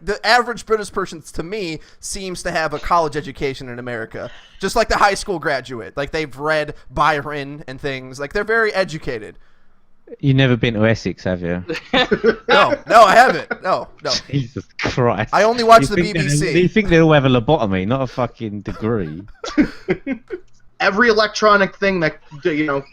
the average British person, to me, seems to have a college education in America. Just like the high school graduate. Like, they've read Byron and things. Like, they're very educated. You've never been to Essex, have you? No, I haven't. No. Jesus Christ. I only watch the BBC. You think they all have a lobotomy, not a fucking degree? Every electronic thing that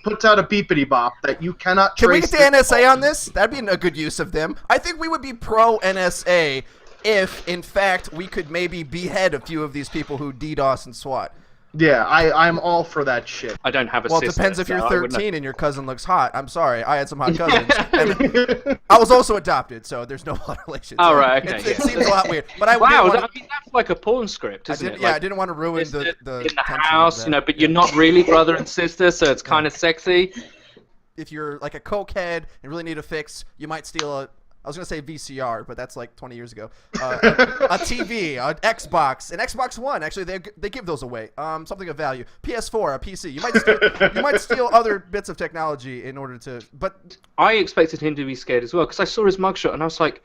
puts out a beepity bop that you cannot Can we trace. get the NSA on this? That'd be a good use of them. I think we would be pro NSA if, in fact, we could maybe behead a few of these people who DDoS and SWAT. Yeah, I'm all for that shit. I don't have a Well, sister. it depends if you're so I wouldn't 13 and your cousin looks hot. I'm sorry. I had some hot cousins. And I was also adopted, so there's no blood relation. Oh, right, okay, It yeah. seems a lot weird. But I Wow, didn't I wanna, mean, that's like a porn script, isn't it? yeah, Like, I didn't want to ruin the in the tension of house, that. but you're not really brother and sister, so it's kind of sexy. If you're like a cokehead and really need a fix, you might steal I was going to say VCR, but that's like 20 years ago. A TV, an Xbox, an Xbox One. Actually, they give those away. Something of value. PS4, a PC. You might steal other bits of technology in order to. But I expected him to be scared as well, because I saw his mugshot and I was like,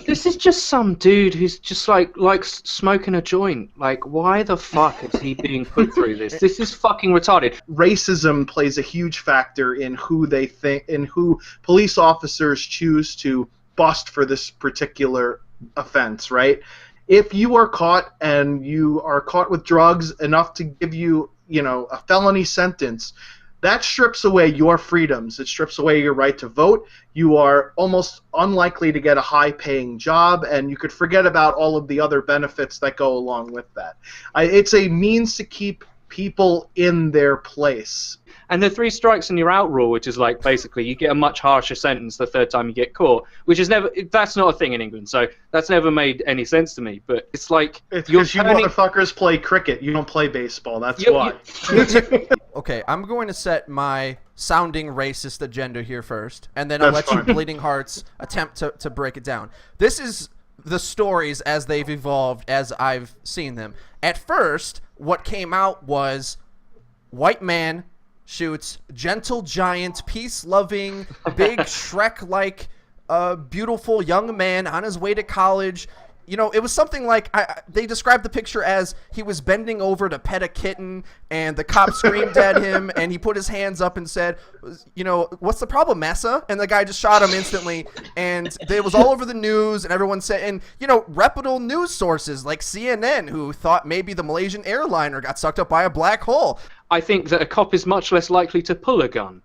this is just some dude who's just like smoking a joint. Like, why the fuck is he being put through this? This is fucking retarded. Racism plays a huge factor in who police officers choose to bust for this particular offense, right? If you are caught and you are caught with drugs enough to give you, a felony sentence, that strips away your freedoms. It strips away your right to vote. You are almost unlikely to get a high-paying job, and you could forget about all of the other benefits that go along with that. It's a means to keep people in their place. And the 3 strikes and you're out rule, which is like basically you get a much harsher sentence the third time you get caught, which is that's not a thing in England, so that's never made any sense to me. But it's like it's because you motherfuckers play cricket, you don't play baseball. That's why. Okay, I'm going to set my sounding racist agenda here first, and then I'll let you Bleeding Hearts attempt to break it down. This is the stories as they've evolved as I've seen them. At first, what came out was white man shoots gentle giant, peace-loving, big Shrek-like, beautiful young man on his way to college. It was something like they described the picture as he was bending over to pet a kitten, and the cop screamed at him, and he put his hands up and said, what's the problem, massa? And the guy just shot him instantly, and it was all over the news, and everyone said, and reputable news sources like CNN, who thought maybe the Malaysian airliner got sucked up by a black hole. I think that a cop is much less likely to pull a gun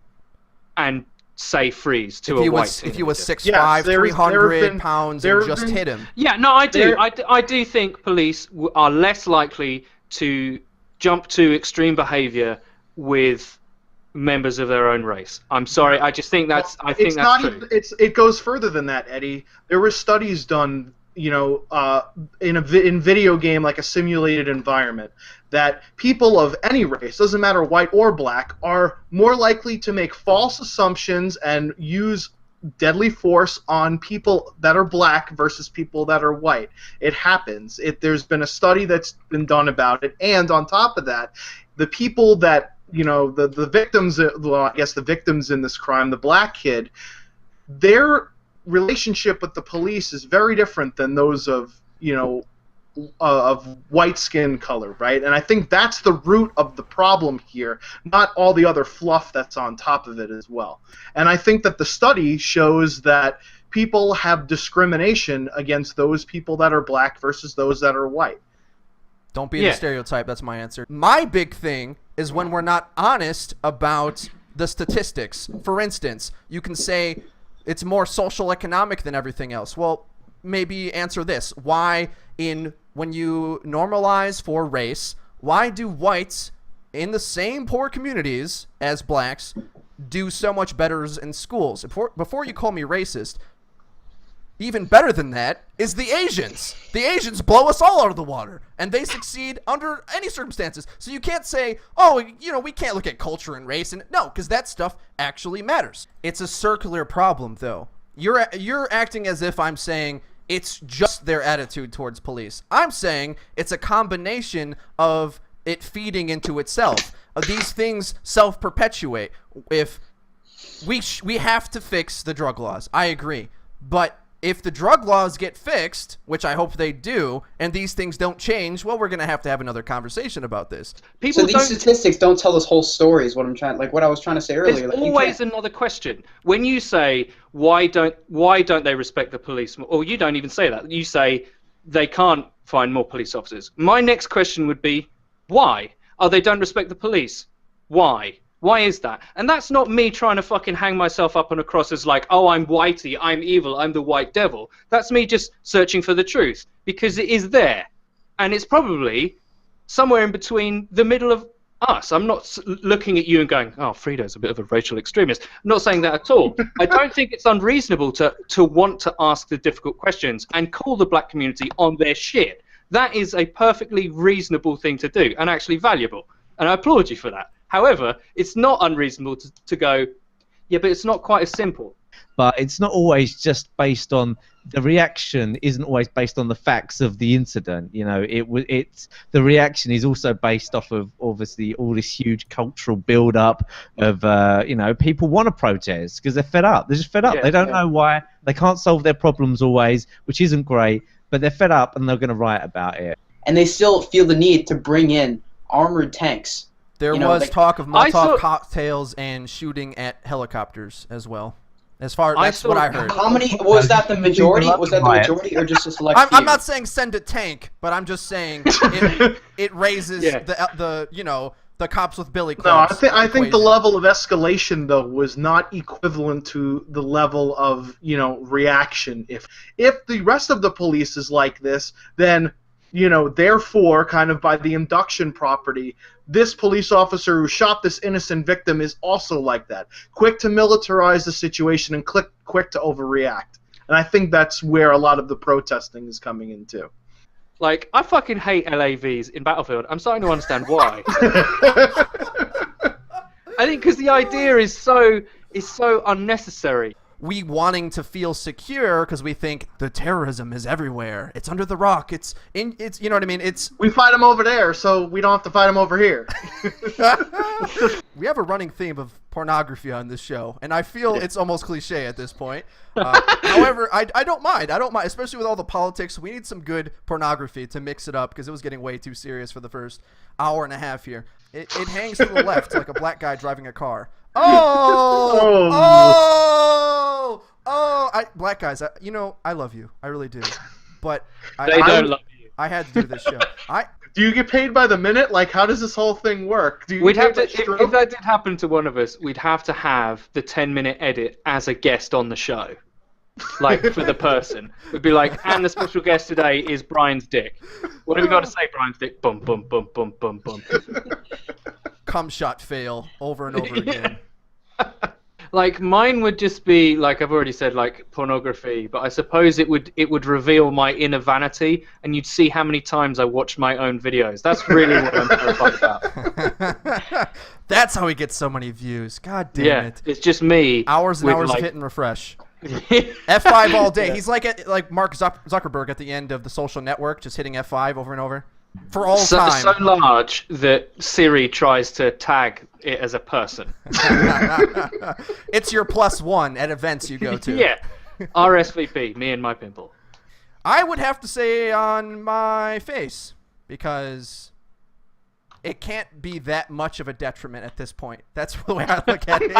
and say freeze to a white teenager. If he was 6'5", 300 pounds, and just hit him. Yeah, no, I do. I do think police are less likely to jump to extreme behavior with members of their own race. I'm sorry, I just think that's. I think that's true. It goes further than that, Eddie. There were studies done, in video game, like a simulated environment, that people of any race, doesn't matter white or black, are more likely to make false assumptions and use deadly force on people that are black versus people that are white. It happens. There's been a study that's been done about it, and on top of that, the people that, the victims, well, I guess the victims in this crime, the black kid, their relationship with the police is very different than those of white skin color, right? And I think that's the root of the problem here, not all the other fluff that's on top of it as well. And I think that the study shows that people have discrimination against those people that are black versus those that are white. Don't be the stereotype. That's my answer. My big thing is when we're not honest about the statistics. For instance, you can say it's more social economic than everything else. Well, maybe answer this. Why, when you normalize for race, why do whites in the same poor communities as blacks do so much better in schools? Before you call me racist, even better than that is the Asians. The Asians blow us all out of the water, and they succeed under any circumstances. So you can't say, we can't look at culture and race. And no, because that stuff actually matters. It's a circular problem, though. You're acting as if I'm saying it's just their attitude towards police. I'm saying it's a combination of it feeding into itself. These things self-perpetuate. If we have to fix the drug laws, I agree. But if the drug laws get fixed, which I hope they do, and these things don't change, well, we're going to have another conversation about this. So these statistics don't tell us whole stories. What I was trying to say earlier. There's always another question. When you say why don't they respect the police, or you don't even say that. You say they can't find more police officers. My next question would be why? Oh, they don't respect the police. Why? Why is that? And that's not me trying to fucking hang myself up on a cross as like, oh, I'm whitey, I'm evil, I'm the white devil. That's me just searching for the truth, because it is there. And it's probably somewhere in between the middle of us. I'm not looking at you and going, oh, Fredo's a bit of a racial extremist. I'm not saying that at all. I don't think it's unreasonable to want to ask the difficult questions and call the black community on their shit. That is a perfectly reasonable thing to do, and actually valuable. And I applaud you for that. However, it's not unreasonable to go, yeah, but it's not quite as simple. But it's not always just based on the reaction. Isn't always based on the facts of the incident. You know, it's the reaction is also based off of obviously all this huge cultural build-up of people want to protest because they're fed up. They're just fed up. Yeah, they don't know why. They can't solve their problems always, which isn't great. But they're fed up and they're going to write about it. And they still feel the need to bring in armored tanks. There was talk of Molotov cocktails and shooting at helicopters as well. As far that's what I heard. How many was that? The majority? Was that the majority, or just a select? I'm not saying send a tank, but I'm just saying it raises the cops with billy clubs. No, I think the level of escalation though was not equivalent to the level of reaction. If the rest of the police is like this, then therefore, kind of by the induction property, this police officer who shot this innocent victim is also like that. Quick to militarize the situation and quick to overreact. And I think that's where a lot of the protesting is coming in too. Like, I fucking hate LAVs in Battlefield. I'm starting to understand why. I think because the idea is so unnecessary. We wanting to feel secure because we think the terrorism is everywhere. It's under the rock. It's you know what I mean? We fight them over there, so we don't have to fight them over here. We have a running theme of pornography on this show, and I feel it's almost cliche at this point. However, I don't mind. I don't mind, especially with all the politics. We need some good pornography to mix it up because it was getting way too serious for the first hour and a half here. It hangs to the left like a black guy driving a car. Black guys, I love you. I really do. But they don't love you. I had to do this show. Do you get paid by the minute? Like, how does this whole thing work? We'd have to, if that did happen to one of us, we'd have to have the 10-minute edit as a guest on the show. Like, for the person. We'd be like, and the special guest today is Brian's dick. What have we got to say, Brian's dick? Bum, bum, bum, bum, bum, bum. Cum shot fail over and over again. Like, mine would just be, like I've already said, like pornography, but I suppose it would reveal my inner vanity, and you'd see how many times I watch my own videos. That's really what I'm terrified about. That's how he gets so many views. God damn it. It's just me. Hours and hours of hit and refresh. F5 all day. He's like Mark Zuckerberg at the end of The Social Network, just hitting F5 over and over. For all time. So large that Siri tries to tag it as a person. It's your +1 at events you go to. Yeah. RSVP, me and my pimple. I would have to say on my face, because it can't be that much of a detriment at this point. That's the way I look at it.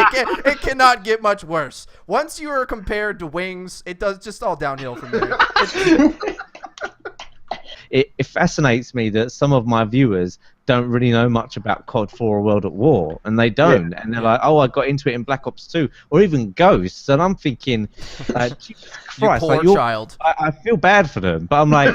It cannot get much worse. Once you are compared to wings, it does just all downhill from there. It fascinates me that some of my viewers don't really know much about COD 4 or World at War, and they don't. And they're like, oh, I got into it in Black Ops 2, or even Ghosts, and I'm thinking, Jesus Christ, you poor child. I feel bad for them, but I'm like,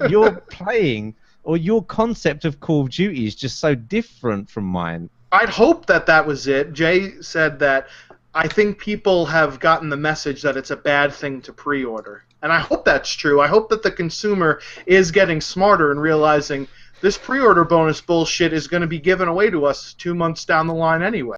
you're playing, or your concept of Call of Duty is just so different from mine. I'd hope that was it. Jay said that I think people have gotten the message that it's a bad thing to pre-order. And I hope that's true. I hope that the consumer is getting smarter and realizing this pre-order bonus bullshit is going to be given away to us 2 months down the line anyway.